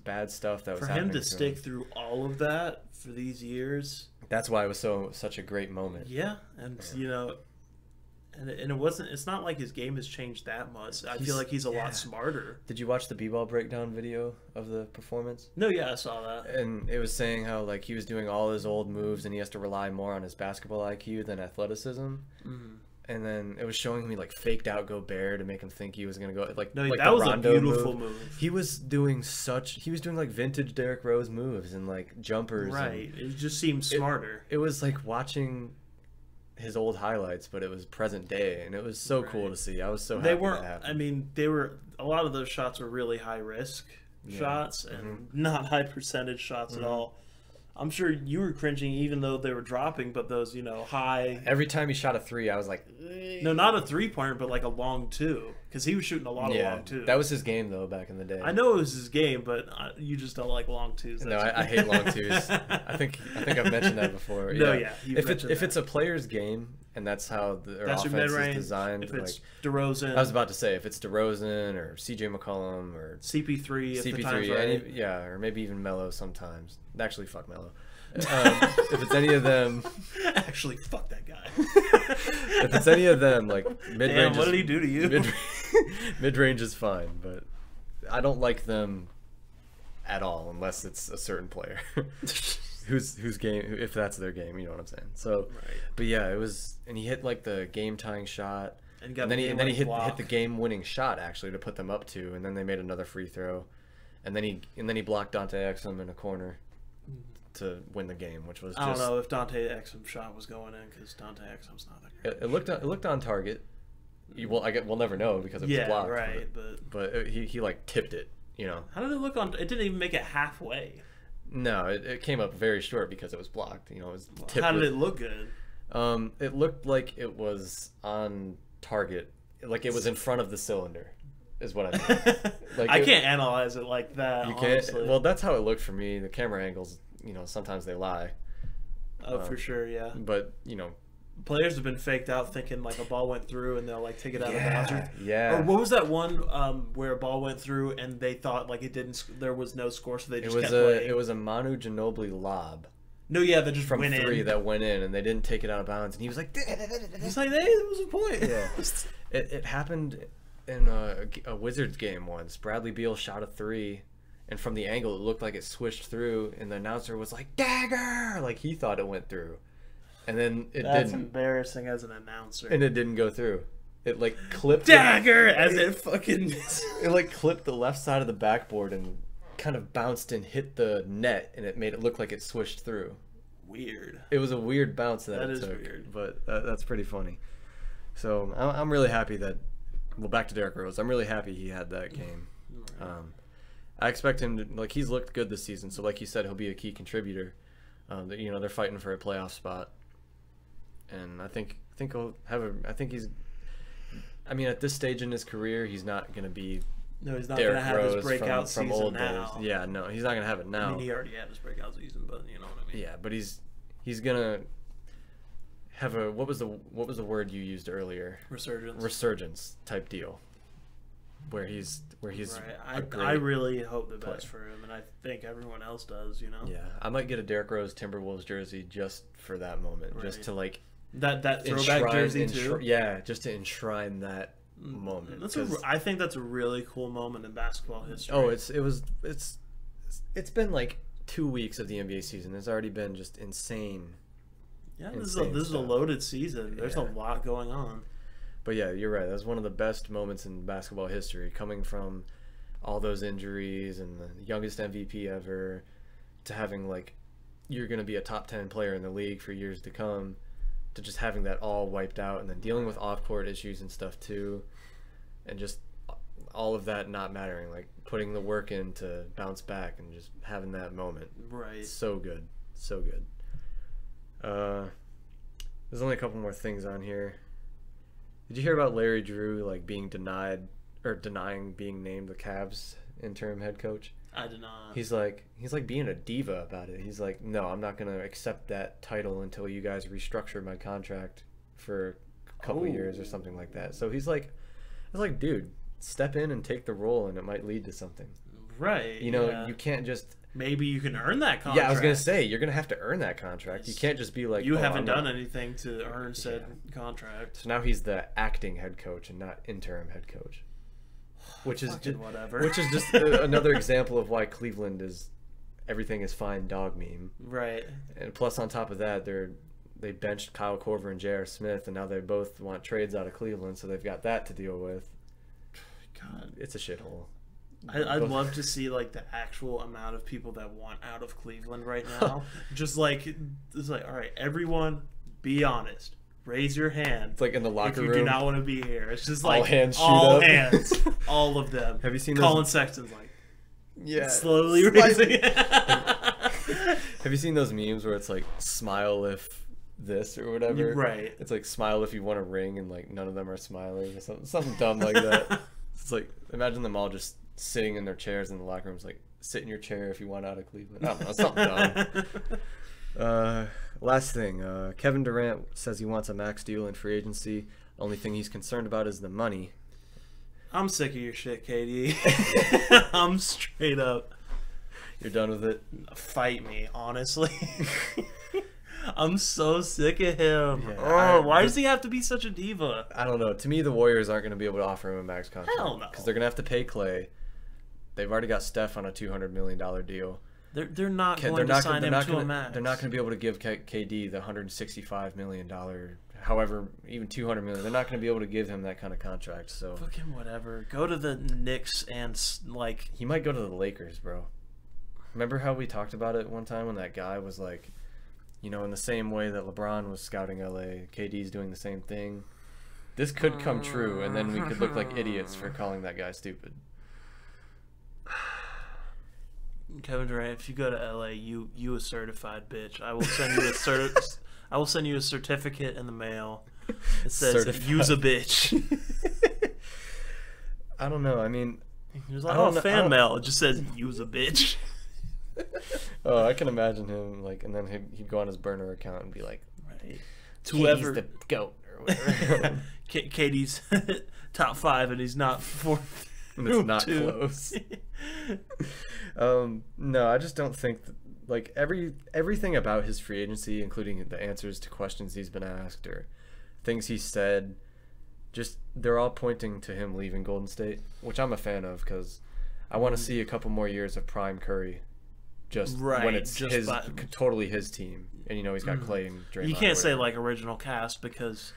bad stuff that was happening for him to stick through all of that for these years. That's why it was such a great moment. Yeah, and you know. And it wasn't. It's not like his game has changed that much. I feel like he's a lot smarter. Did you watch the B-ball breakdown video of the performance? No, yeah, I saw that. And it was saying how like he was doing all his old moves and he has to rely more on his basketball IQ than athleticism. Mm-hmm. And then it was showing him he like faked out Gobert to make him think he was gonna go like. No, like that was Rondo a beautiful move. He was doing like vintage Derrick Rose moves and like jumpers. Right. It just seemed smarter. It was like watching his old highlights, but it was present day, and it was so cool to see. I was so happy that happened. I mean, a lot of those shots were really high risk shots and not high percentage shots at all. I'm sure you were cringing even though they were dropping, but those, you know, high... Every time he shot a three, I was like... No, not a three-pointer, but like a long two. Because he was shooting a lot of long twos. That was his game, though, back in the day. I know it was his game, but you just don't like long twos. No, I hate long twos. I think I've mentioned that before. No, yeah. If it's a player's game, and that's how their offense is designed... If it's DeRozan... I was about to say, if it's DeRozan or CJ McCollum or... CP3, if the time's right. Or maybe even Melo sometimes. Actually, fuck Melo. If it's any of them, actually, fuck that guy. If it's any of them, like mid-range, what did he do to you? Mid-range is fine, but I don't like them at all unless it's a certain player whose game, if that's their game, you know what I'm saying. So, but yeah, it was, and he hit like the game-tying shot, and then he hit the game-winning shot actually to put them up 2, and then they made another free throw, and then he blocked Dante Exum in a corner to win the game, which was just... I don't know if Dante Exum's shot was going in because Dante Exum's not that great. It looked on target. We'll never know because it was blocked. Right, but he like tipped it, you know. How did it look on? It didn't even make it halfway. No, it came up very short because it was blocked. You know, it was tipped. How did it look good? It looked like it was on target, like it was in front of the cylinder. Is what I mean. Like I can't analyze it like that. You can't. Honestly. Well, that's how it looked for me. The camera angles, you know, sometimes they lie. Oh, for sure, yeah. But you know, players have been faked out thinking like a ball went through and they'll like take it out of bounds. Yeah. Or what was that one where a ball went through and they thought like it didn't? There was no score, so they just kept playing. It was a Manu Ginobili lob. No, yeah, that just from went 3 in. that went in, and they didn't take it out of bounds. And he was like, he's like, hey, that was a point. Yeah. It happened in a Wizards game once. Bradley Beal shot a 3, and from the angle it looked like it swished through, and the announcer was like, dagger! Like he thought it went through. And then it didn't. That's embarrassing as an announcer. And it didn't go through. It like clipped dagger as it fucking it like clipped the left side of the backboard and kind of bounced and hit the net, and it made it look like it swished through. Weird. It was a weird bounce that it took, weird. But that's pretty funny. So I'm really happy that. Well, back to Derrick Rose. I'm really happy he had that game. I expect him to, like, he's looked good this season. So, like you said, he'll be a key contributor. You know, they're fighting for a playoff spot, and I think he'll have a. I think he's. I mean, at this stage in his career, he's not going to be. No, he's not going to have his breakout from season old now. Days. Yeah, no, he's not going to have it now. I mean, he already had his breakout season, but you know what I mean. Yeah, but he's gonna have a what was the word you used earlier? Resurgence type deal. Where he's right. I really hope the best for him, and I think everyone else does. You know. Yeah, I might get a Derrick Rose Timberwolves jersey just for that moment, just to like that throwback jersey too. Yeah, just to enshrine that moment. I think that's a really cool moment in basketball history. Oh, it's been like 2 weeks of the NBA season. There's already been just insane. Yeah, this is a loaded season. There's a lot going on. But yeah, you're right. That's one of the best moments in basketball history, coming from all those injuries and the youngest MVP ever to having like you're going to be a top 10 player in the league for years to come, to just having that all wiped out and then dealing with off-court issues and stuff too, and just all of that not mattering, like putting the work in to bounce back and just having that moment. Right. So good. So good. There's only a couple more things on here. Did you hear about Larry Drew like being denying being named the Cavs interim head coach? I did not. He's like being a diva about it. He's like, no, I'm not gonna accept that title until you guys restructure my contract for a couple years or something like that. So he's like, I was like, dude, step in and take the role, and it might lead to something. Right. You know, you can't just. Maybe you can earn that contract. Yeah, I was gonna say you're gonna have to earn that contract. You can't just be like, you haven't done anything to earn said contract. So now he's the acting head coach and not interim head coach, which is just whatever. Which is just another example of why Cleveland is everything is fine dog meme. Right. And plus on top of that, they benched Kyle Korver and J.R. Smith, and now they both want trades out of Cleveland, so they've got that to deal with. God, it's a shithole. I'd love to see like the actual amount of people that want out of Cleveland right now. Just like it's like, all right, everyone, be honest. Raise your hand. It's like in the locker room. If you do not want to be here, it's just like all hands, all of them. Have you seen Colin Sexton's like, yeah, slowly raising. Have you seen those memes where it's like smile if this or whatever? Right. It's like smile if you want a ring, and like none of them are smiling or something dumb like that. It's like imagine them all just sitting in their chairs in the locker rooms, like sit in your chair if you want out of Cleveland. I don't know, something dumb. Last thing, Kevin Durant says he wants a max deal in free agency. The only thing he's concerned about is the money. I'm sick of your shit, KD. I'm straight up. You're done with it? Fight me, honestly. I'm so sick of him. Yeah, why does he have to be such a diva? I don't know. To me, the Warriors aren't going to be able to offer him a max contract. Hell no. Because they're going to have to pay Klay. They've already got Steph on a $200 million deal. They're not going to sign him to a max. They're not going to be able to give KD the $165 million, however, even $200 million. They're not going to be able to give him that kind of contract. So fucking whatever. Go to the Knicks and like he might go to the Lakers, bro. Remember how we talked about it one time when that guy was like, you know, in the same way that LeBron was scouting LA, KD's doing the same thing. This could come true, and then we could look like idiots for calling that guy stupid. Kevin Durant, if you go to LA, you a certified bitch. I will send you I will send you a certificate in the mail. It says certified. Use a bitch. I don't know. I mean, there's a lot of fan mail. It just says use a bitch. Oh, I can imagine him like, and then he'd go on his burner account and be like, right, whoever the GOAT or whatever. KD's top 5, and he's not 4th. And it's not close. No, I just don't think that, like everything about his free agency, including the answers to questions he's been asked or things he said, just they're all pointing to him leaving Golden State, which I'm a fan of because I want to see a couple more years of prime Curry, just when it's totally his team, and you know he's got Klay and Draymond. You can't say like original cast because.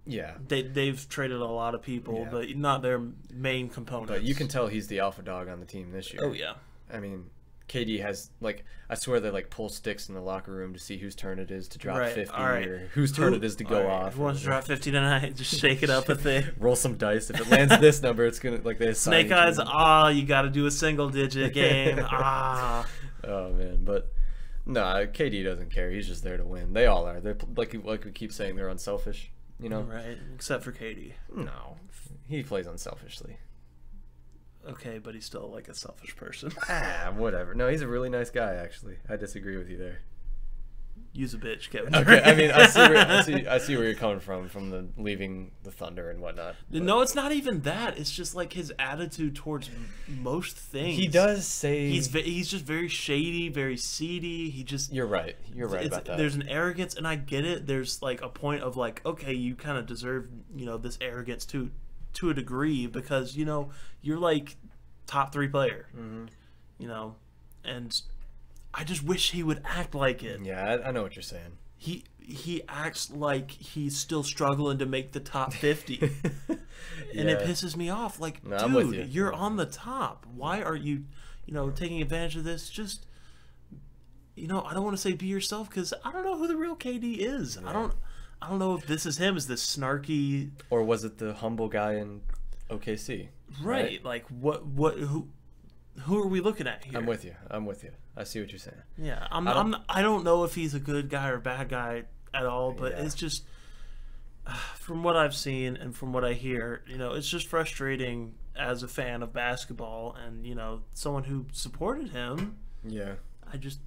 Yeah, they've traded a lot of people, but not their main components. But you can tell he's the alpha dog on the team this year. Oh yeah. I mean, KD has like I swear they like pull sticks in the locker room to see whose turn it is to drop 50 or whose turn it is to go off. Who wants to drop 50 tonight? Just shake it up a thing. Roll some dice. If it lands this number, it's gonna like they Snake eyes. You got to do a single digit game. Oh man, but no, KD doesn't care. He's just there to win. They all are. They're like we keep saying, they're unselfish. You know, right? Except for KD. No, he plays unselfishly. Okay, but he's still like a selfish person. Whatever. No, he's a really nice guy. Actually, I disagree with you there. Use a bitch, Kevin. Okay, I mean, I see where you're coming from the leaving the Thunder and whatnot. But. No, it's not even that. It's just like his attitude towards most things. He does say he's just very shady, very seedy. He just You're right about that. There's an arrogance, and I get it. There's like a point of like, okay, you kind of deserve this arrogance too. to a degree because, you know, you're like top 3 player, you know, and I just wish he would act like it. Yeah, I know what you're saying. He acts like he's still struggling to make the top 50. And it pisses me off. Like, no, dude, I'm with you. You're on the top. Why are you, you know, taking advantage of this? Just, you know, I don't want to say be yourself because I don't know who the real KD is. Yeah. I don't know if this is him, is this snarky, or was it the humble guy in OKC? Right. Like who are we looking at here? I'm with you. I see what you're saying. Yeah. I don't know if he's a good guy or a bad guy at all, but it's just from what I've seen and from what I hear, you know, it's just frustrating as a fan of basketball and, you know, someone who supported him. Yeah. I just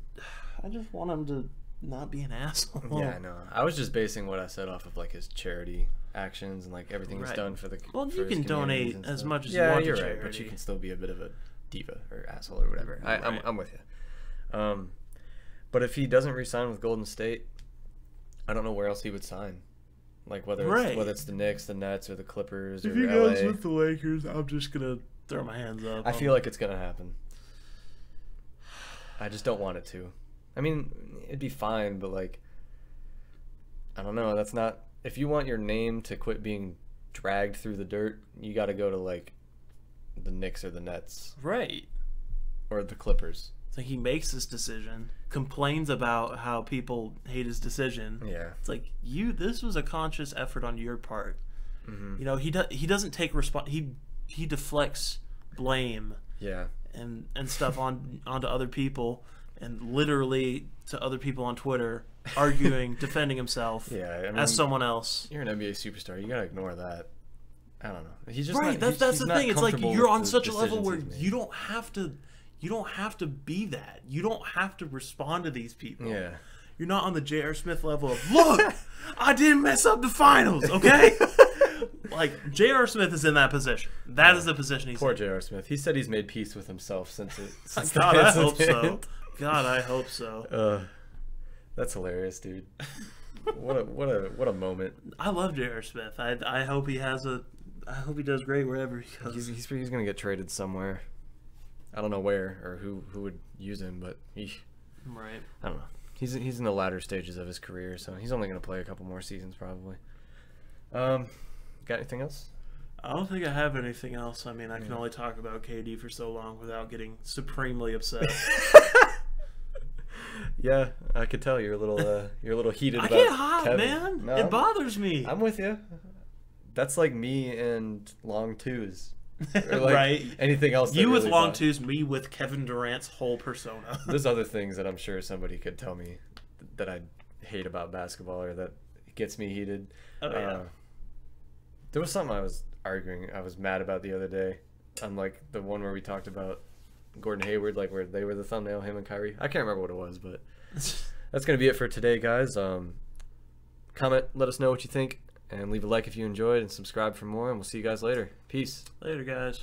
want him to not be an asshole. Yeah, I know. I was just basing what I said off of like his charity actions and like everything he's done for the. Well, you can donate as much as you want. Yeah, you're to charity. Right, but you can still be a bit of a diva or asshole or whatever. I'm with you. But if he doesn't re-sign with Golden State, I don't know where else he would sign. Like whether it's the Knicks, the Nets, or the Clippers, if or he LA. goes with the Lakers, I'm just gonna throw my hands up. I feel like it's gonna happen. I just don't want it to. I mean, it'd be fine, but like, I don't know. That's not. If you want your name to quit being dragged through the dirt, you got to go to like the Knicks or the Nets, right? Or the Clippers. So he makes this decision, complains about how people hate his decision. Yeah, it's like this was a conscious effort on your part. Mm-hmm. You know, he doesn't take he deflects blame. Yeah, and stuff onto other people. And literally to other people on Twitter, arguing, defending himself as someone else. You're an NBA superstar. You gotta ignore that. I don't know. He's just right. That's the thing. It's like you're on such a level where you don't have to be that. You don't have to respond to these people. Yeah. You're not on the J.R. Smith level of look, I didn't mess up the finals. Okay. Like J.R. Smith is in that position. That is the position he's in. Poor J.R. Smith. He said he's made peace with himself since God, I hope so. God, I hope so. That's hilarious, dude. What a moment. I love J.R. Smith. I hope he has I hope he does great wherever he goes. He's gonna get traded somewhere. I don't know where or who would use him, but right. I don't know. He's in the latter stages of his career, so he's only gonna play a couple more seasons probably. Got anything else? I don't think I have anything else. I mean, I can only talk about KD for so long without getting supremely upset. Yeah, I could tell you're a little heated about I get hot, Kevin. man. No, it bothers me. I'm with you. That's like me and long twos. Or like right. Anything else? You with long twos, me with Kevin Durant's whole persona. There's other things that I'm sure somebody could tell me that I hate about basketball or that gets me heated. Oh yeah. There was something I was mad about the other day, unlike the one where we talked about Gordon Hayward, like where they were the thumbnail, him and Kyrie. I can't remember what it was, but that's going to be it for today, guys. Comment, let us know what you think, and leave a like if you enjoyed, and subscribe for more, and we'll see you guys later. Peace. Later, guys.